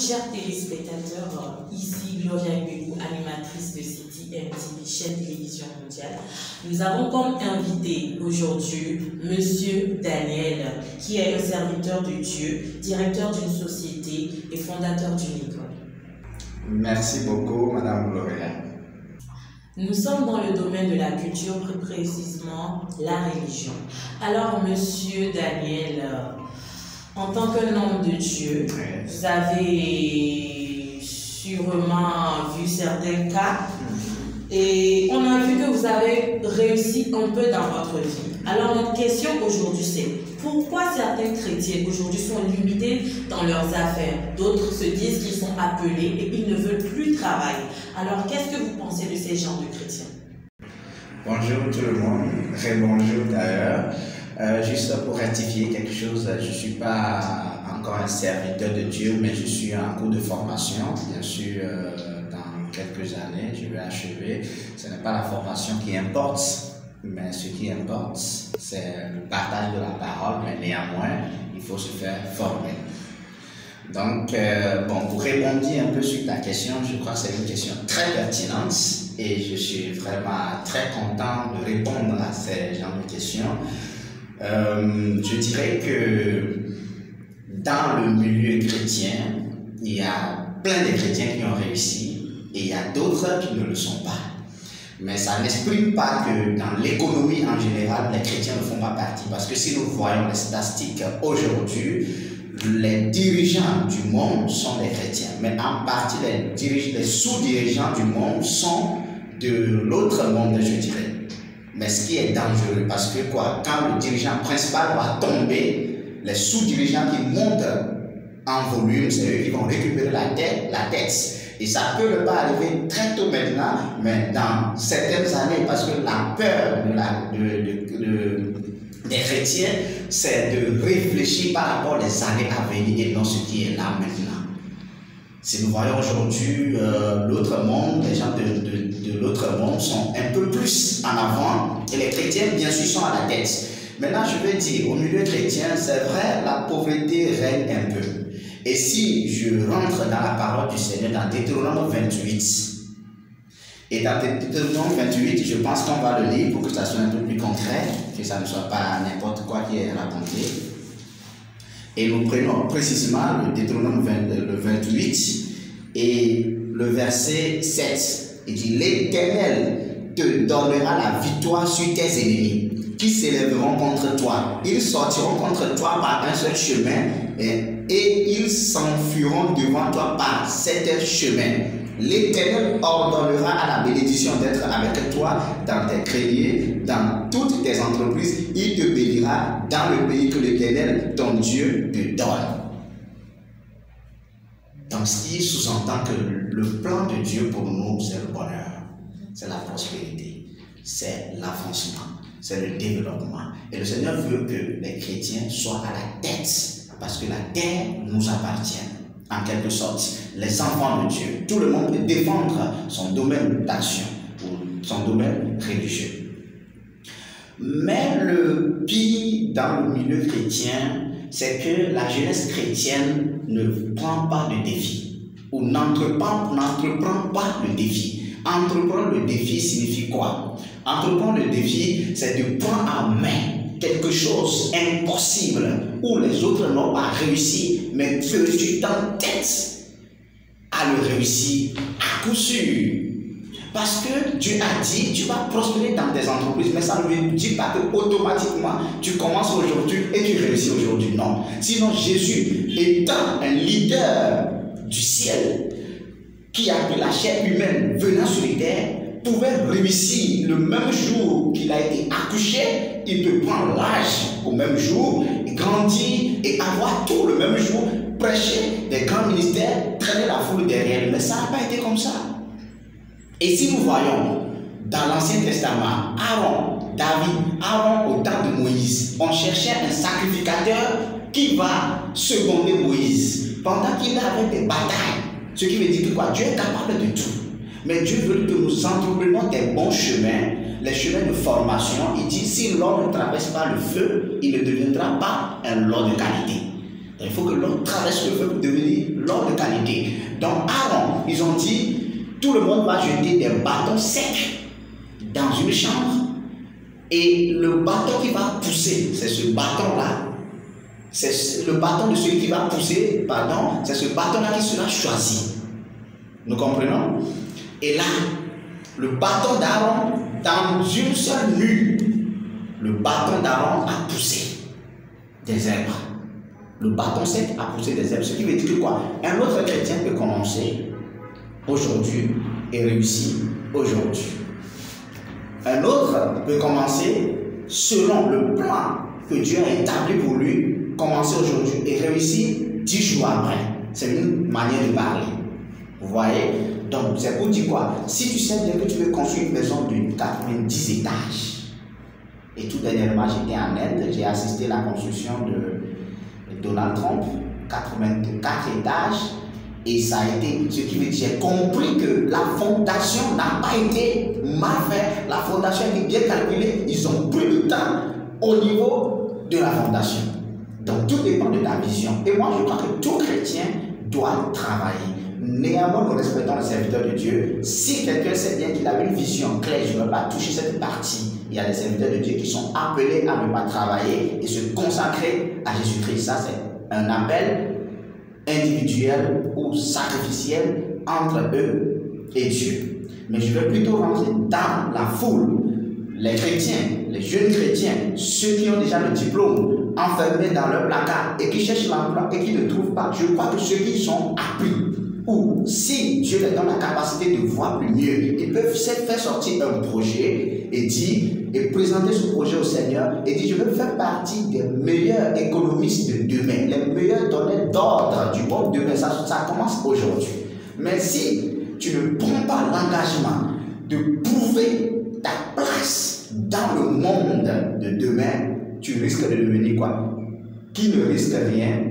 chers téléspectateurs, ici Gloria Mbegou, animatrice de City MTV, chaîne télévision mondiale. Nous avons comme invité aujourd'hui Monsieur Daniel, qui est un serviteur de Dieu, directeur d'une société et fondateur d'une école. Merci beaucoup, Madame Gloria. Nous sommes dans le domaine de la culture, plus précisément la religion. Alors, Monsieur Daniel, en tant qu'un homme de Dieu, vous avez sûrement vu certains cas et on a vu que vous avez réussi un peu dans votre vie. Alors, notre question aujourd'hui, c'est pourquoi certains chrétiens aujourd'hui sont limités dans leurs affaires? D'autres se disent qu'ils sont appelés et ils ne veulent plus travailler. Alors, qu'est-ce que vous pensez de ces genres de chrétiens? Bonjour tout le monde, très bonjour d'ailleurs. Juste pour rectifier quelque chose, je ne suis pas encore un serviteur de Dieu, mais je suis en cours de formation. Bien sûr, dans quelques années, je vais achever. Ce n'est pas la formation qui importe, mais ce qui importe, c'est le partage de la parole, mais néanmoins, il faut se faire former. Donc, pour répondre un peu sur ta question, je crois que c'est une question très pertinente et je suis vraiment très content de répondre à ces genres de questions. Je dirais que dans le milieu chrétien, il y a plein de chrétiens qui ont réussi et il y a d'autres qui ne le sont pas. Mais ça n'exprime pas que dans l'économie en général, les chrétiens ne font pas partie. Parce que si nous voyons les statistiques aujourd'hui, les dirigeants du monde sont des chrétiens. Mais en partie, les sous-dirigeants du monde sont de l'autre monde, je dirais. Mais ce qui est dangereux, parce que quand le dirigeant principal va tomber, les sous-dirigeants qui montent en volume, c'est eux qui vont récupérer la tête. Et ça ne peut pas arriver très tôt maintenant, mais dans certaines années, parce que la peur des chrétiens, c'est de réfléchir par rapport aux années à venir et non ce qui est là maintenant. Si nous voyons aujourd'hui l'autre monde, les gens de l'autre monde sont un peu plus en avant et les chrétiens, bien sûr, sont à la tête. Maintenant, je vais dire, au milieu chrétien, c'est vrai, la pauvreté règne un peu. Et si je rentre dans la parole du Seigneur, dans Deutéronome 28, et dans Deutéronome 28, je pense qu'on va le lire pour que ça soit un peu plus concret, que ça ne soit pas n'importe quoi qui est raconté. Et nous prenons précisément le Deutéronome 28 et le verset 7. Il dit, l'Éternel te donnera la victoire sur tes ennemis qui s'élèveront contre toi. Ils sortiront contre toi par un seul chemin et ils s'enfuiront devant toi par 7 chemins. L'Éternel ordonnera à la bénédiction d'être avec toi dans tes greniers, dans toutes tes entreprises. Il te bénira dans le pays que l'Éternel, ton Dieu, te donne. Donc, ce qui sous-entend que le plan de Dieu pour nous, c'est le bonheur, c'est la prospérité, c'est l'avancement, c'est le développement. Et le Seigneur veut que les chrétiens soient à la tête, parce que la terre nous appartient, en quelque sorte. Les enfants de Dieu, tout le monde peut défendre son domaine d'action ou son domaine religieux. Mais le pire dans le milieu chrétien, c'est que la jeunesse chrétienne ne prend pas de défi ou n'entreprend pas le défi. Entreprendre le défi signifie quoi? Entreprendre le défi, c'est de prendre en main quelque chose impossible où les autres n'ont pas réussi, mais que tu t'entêtes à le réussir à coup sûr. Parce que Dieu a dit, tu vas prospérer dans tes entreprises, mais ça ne veut dire pas que automatiquement tu commences aujourd'hui et tu réussis aujourd'hui. Non. Sinon, Jésus, étant un leader du ciel, qui a de la chair humaine venant sur les terres, pouvait réussir le même jour qu'il a été accouché. Il peut prendre l'âge au même jour, grandir et avoir tout le même jour, prêcher des grands ministères, traîner la foule derrière. Mais ça n'a pas été comme ça. Et si nous voyons dans l'Ancien Testament, Aaron au temps de Moïse, on cherchait un sacrificateur qui va seconder Moïse pendant qu'il avait des batailles. Ce qui veut dire que quoi? Dieu est capable de tout. Mais Dieu veut que nous entreprenions des bons chemins, les chemins de formation. Il dit, si l'homme ne traverse pas le feu, il ne deviendra pas un lot de qualité. Donc, il faut que l'or traverse le feu pour devenir l'or de qualité. Donc Aaron, ils ont dit, tout le monde va jeter des bâtons secs dans une chambre et le bâton qui va pousser, c'est ce bâton-là. C'est le bâton de celui qui va pousser, pardon, c'est ce bâton-là qui sera choisi. Nous comprenons? Et là, le bâton d'Aaron, dans une seule nuit, le bâton d'Aaron a poussé des herbes. Le bâton sec a poussé des herbes. Ce qui veut dire que quoi? Un autre chrétien peut commencer aujourd'hui et réussir aujourd'hui. Un autre peut commencer selon le plan que Dieu a établi pour lui, commencer aujourd'hui et réussir 10 jours après. C'est une manière de parler. Vous voyez? Donc, c'est pour dire quoi? Si tu sais bien que tu veux construire une maison de 90 étages, et tout dernièrement, j'étais en Inde, j'ai assisté à la construction de Donald Trump, 84 étages, et ça a été, ce qui veut dire, j'ai compris que la fondation n'a pas été mal faite, la fondation a été bien calculée, ils ont pris le temps au niveau de la fondation. Donc tout dépend de ta vision. Et moi je crois que tout chrétien doit travailler. Néanmoins, nous respectons le serviteur de Dieu. Si quelqu'un sait bien qu'il a une vision claire, je ne veux pas toucher cette partie. Il y a des serviteurs de Dieu qui sont appelés à ne pas travailler et se consacrer à Jésus-Christ. Ça, c'est un appel individuel ou sacrificiel entre eux et Dieu. Mais je vais plutôt rentrer dans la foule. Les chrétiens, les jeunes chrétiens, ceux qui ont déjà le diplôme enfermés dans leur placard et qui cherchent l'emploi et qui ne trouvent pas, je crois que ceux qui sont appris, ou si Dieu leur donne la capacité de voir plus mieux, ils peuvent faire sortir un projet et dire, et présenter ce projet au Seigneur et dire, je veux faire partie des meilleurs économistes de demain, les meilleurs donneurs d'ordre du monde de demain. Ça commence aujourd'hui. Mais si tu ne prends pas l'engagement de prouver ta place dans le monde de demain, tu risques de devenir quoi? Qui ne risque rien,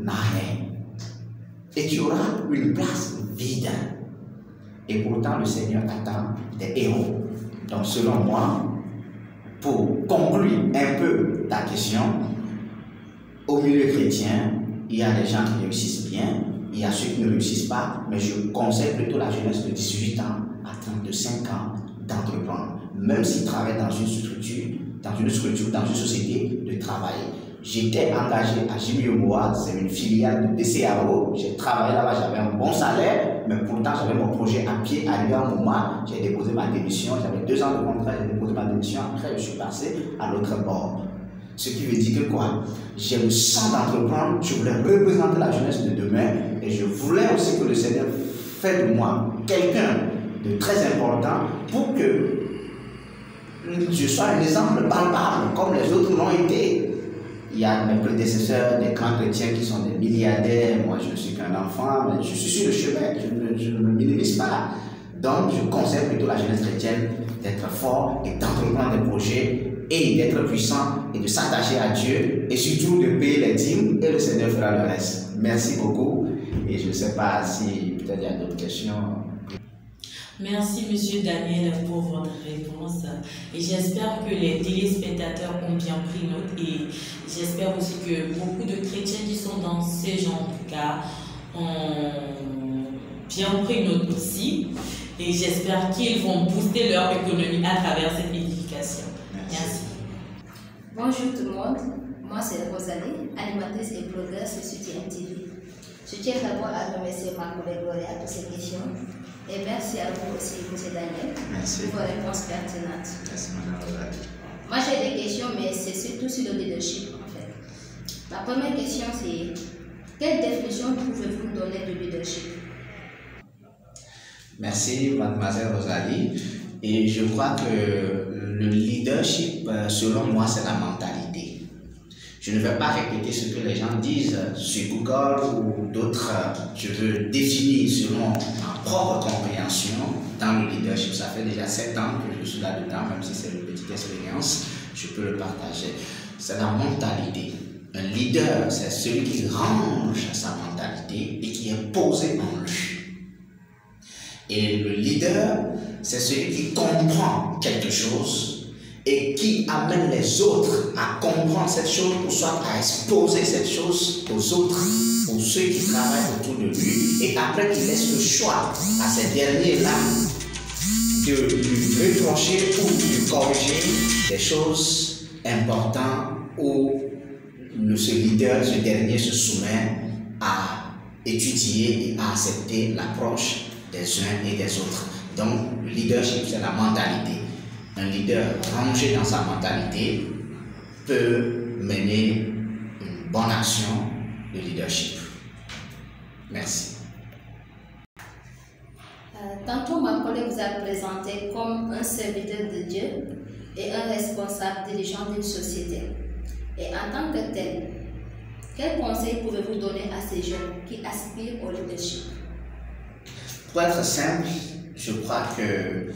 n'a rien. Et tu auras une place vide. Et pourtant, le Seigneur attend des héros. Donc, selon moi, pour conclure un peu ta question, au milieu chrétien, il y a des gens qui réussissent bien, il y a ceux qui ne réussissent pas, mais je conseille plutôt la jeunesse de 18 ans à 35 ans d'entreprendre, même s'ils travaillent dans une structure, dans une société, de travailler. J'étais engagé à Jimmy Omoa, c'est une filiale de BCAO. J'ai travaillé là-bas, j'avais un bon salaire, mais pourtant j'avais mon projet à pied. Arrivé à un moment, j'ai déposé ma démission. J'avais 2 ans de contrat, j'ai déposé ma démission. Après, je suis passé à l'autre bord. Ce qui veut dire que quoi? J'ai le sang d'entreprendre, je voulais représenter la jeunesse de demain et je voulais aussi que le Seigneur fasse de moi quelqu'un de très important pour que je sois un exemple palpable comme les autres l'ont été. Il y a mes prédécesseurs, des grands chrétiens qui sont des milliardaires. Moi, je ne suis qu'un enfant, mais je suis sur le chemin. Je ne me minimise pas. Donc, je conseille plutôt la jeunesse chrétienne d'être fort et d'entreprendre des projets et d'être puissant et de s'attacher à Dieu et surtout de payer les dîmes et le Seigneur fera le reste. Merci beaucoup. Et je ne sais pas si peut-être il y a d'autres questions. Merci, Monsieur Daniel, pour votre réponse. Et j'espère que les téléspectateurs ont bien pris note. Et j'espère aussi que beaucoup de chrétiens qui sont dans ces genres de cas ont bien pris note aussi. Et j'espère qu'ils vont booster leur économie à travers cette édification. Merci. Bonjour tout le monde. Moi, c'est Rosalie, animatrice et blogueur sur Soutien TV. Je tiens d'abord à remercier ma collègue Gloria pour ces questions. Et merci à vous aussi, M. Daniel, pour vos réponses pertinentes. Merci, Mme Rosalie. Moi, j'ai des questions, mais c'est surtout sur le leadership, en fait. La première question, c'est quelle définition pouvez-vous donner de leadership? Merci, mademoiselle Rosalie. Et je crois que le leadership, selon moi, c'est la mentalité. Je ne vais pas répéter ce que les gens disent sur Google ou d'autres. Je veux définir selon ma propre compréhension dans le leadership. Ça fait déjà 7 ans que je suis là-dedans, même si c'est une petite expérience, je peux le partager. C'est la mentalité. Un leader, c'est celui qui range sa mentalité et qui est posé en lui. Et le leader, c'est celui qui comprend quelque chose et qui amène les autres à comprendre cette chose ou soit à exposer cette chose aux autres, aux ceux qui travaillent autour de lui, et après qu'il laisse le choix à ces derniers-là de lui reprocher ou de lui corriger des choses importantes où ce leader, ce dernier se soumet à étudier et à accepter l'approche des uns et des autres. Donc, le leadership, c'est la mentalité. Un leader rangé dans sa mentalité peut mener une bonne action de leadership. Merci. Tantôt, ma collègue vous a présenté comme un serviteur de Dieu et un responsable dirigeant d'une société. Et en tant que tel, quels conseils pouvez-vous donner à ces jeunes qui aspirent au leadership? Pour être simple, je crois que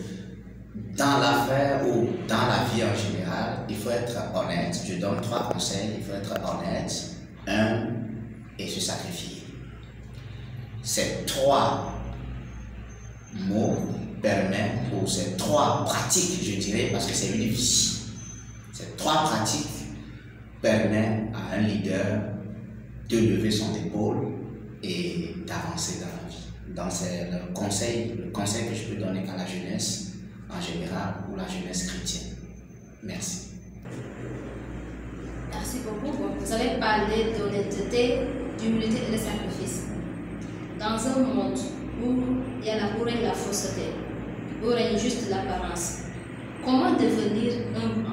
dans l'affaire ou dans la vie en général, il faut être honnête. Je donne 3 conseils. Il faut être honnête, humble et se sacrifier. Ces 3 mots permettent, ou ces 3 pratiques, je dirais, parce que c'est une vie. Ces 3 pratiques permettent à un leader de lever son épaule et d'avancer dans la vie. Donc c'est le conseil que je peux donner à la jeunesse en général ou la jeunesse chrétienne. Merci. Merci beaucoup. Bon, vous avez parlé d'honnêteté, d'humilité et de sacrifice. Dans un monde où il y a la règne la fausseté, où règne juste l'apparence, comment devenir humble,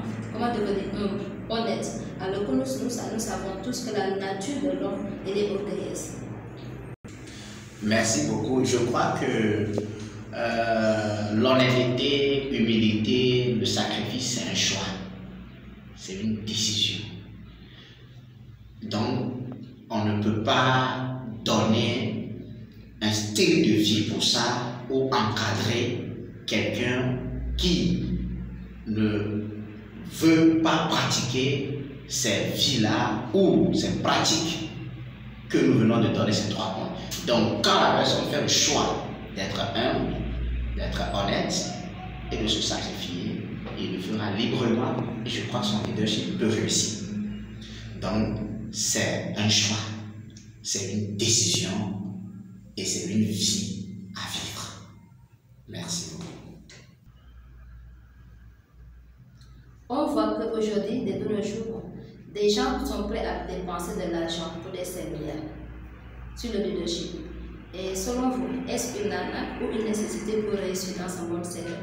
honnête, alors que nous savons tous que la nature de l'homme est orgueilleuse. Merci beaucoup. Je crois que l'honnêteté, l'humilité, le sacrifice, c'est un choix. C'est une décision. Donc, on ne peut pas donner un style de vie pour ça ou encadrer quelqu'un qui ne veut pas pratiquer ces vies-là ou ces pratiques que nous venons de donner, ces 3 points. Donc, quand la personne fait le choix d'être humble, d'être honnête et de se sacrifier, il le fera librement et je crois que son leadership peut réussir. Donc, c'est un choix, c'est une décision et c'est une vie à vivre. Merci beaucoup. On voit qu'aujourd'hui, de nos jours, des gens sont prêts à dépenser de l'argent pour des séminaires sur le leadership. Et selon vous, est-ce une arnaque ou une nécessité pour réussir dans un bon secteur?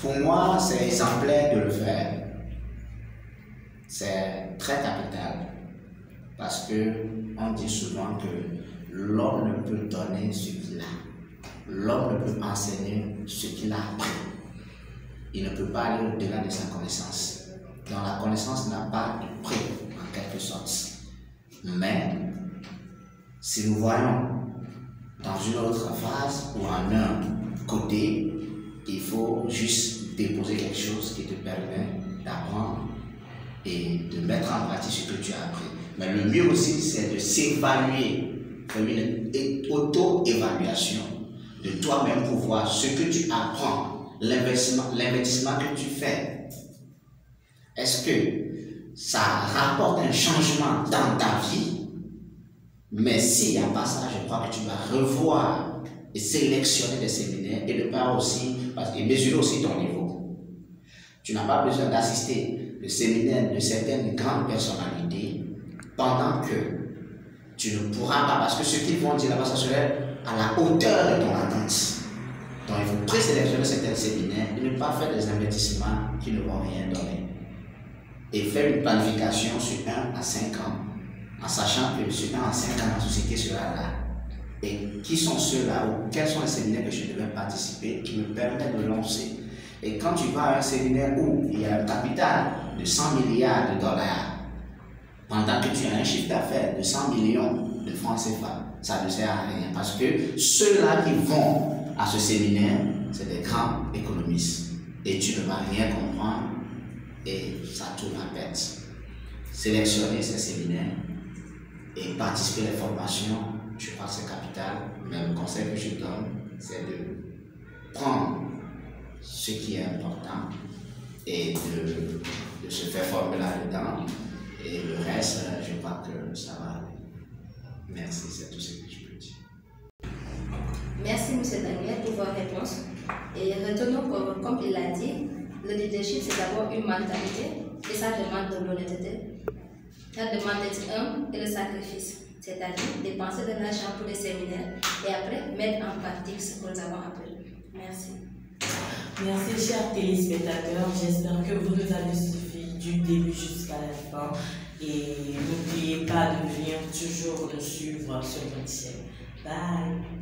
Pour moi, c'est exemplaire de le faire. C'est très capital parce que on dit souvent que l'homme ne peut donner ce qu'il a. L'homme ne peut enseigner ce qu'il a appris. Il ne peut pas aller au-delà de sa connaissance. Donc la connaissance n'a pas de prix en quelque sorte. Mais si nous voyons dans une autre phase ou en un côté, il faut juste déposer quelque chose qui te permet d'apprendre et de mettre en pratique ce que tu as appris. Mais le mieux aussi, c'est de s'évaluer, faire une auto-évaluation de toi-même pour voir ce que tu apprends, l'investissement que tu fais. Est-ce que ça rapporte un changement dans ta vie? Mais s'il n'y a pas ça, je crois que tu vas revoir et sélectionner des séminaires et de part aussi, et mesurer aussi ton niveau. Tu n'as pas besoin d'assister au séminaire de certaines grandes personnalités pendant que tu ne pourras pas, parce que ce qu'ils vont dire là-bas, ça serait à la hauteur de ton attente. Donc il faut présélectionner certains séminaires et ne pas faire des investissements qui ne vont rien donner. Et faire une planification sur 1 à 5 ans, en sachant que sur 1 à 5 ans, la société sera là. Et qui sont ceux-là, ou quels sont les séminaires que je devais participer qui me permettent de lancer. Et quand tu vas à un séminaire où il y a un capital de 100 milliards de dollars, pendant que tu as un chiffre d'affaires de 100 millions de francs CFA, ça ne sert à rien. Parce que ceux-là qui vont à ce séminaire, c'est des grands économistes. Et tu ne vas rien comprendre et ça tourne à perte. Sélectionner ces séminaires et participer à les formations, je pense que c'est capital. Mais le conseil que je donne, c'est de prendre ce qui est important et de se faire former là-dedans. Et le reste, je crois que ça va aller. Merci, c'est tout ce que je peux dire. Merci, M. Daniel, pour vos réponses. Et retenons comme il l'a dit, le leadership, c'est d'abord une mentalité et ça demande de l'honnêteté. Ça demande d'être humble et le sacrifice, c'est-à-dire dépenser de l'argent pour les séminaires et après mettre en pratique ce que nous avons appris. Merci. Merci, chers téléspectateurs. J'espère que vous nous avez suivis du début jusqu'à la fin. Et n'oubliez pas de venir toujours nous suivre sur notre chaîne. Bye.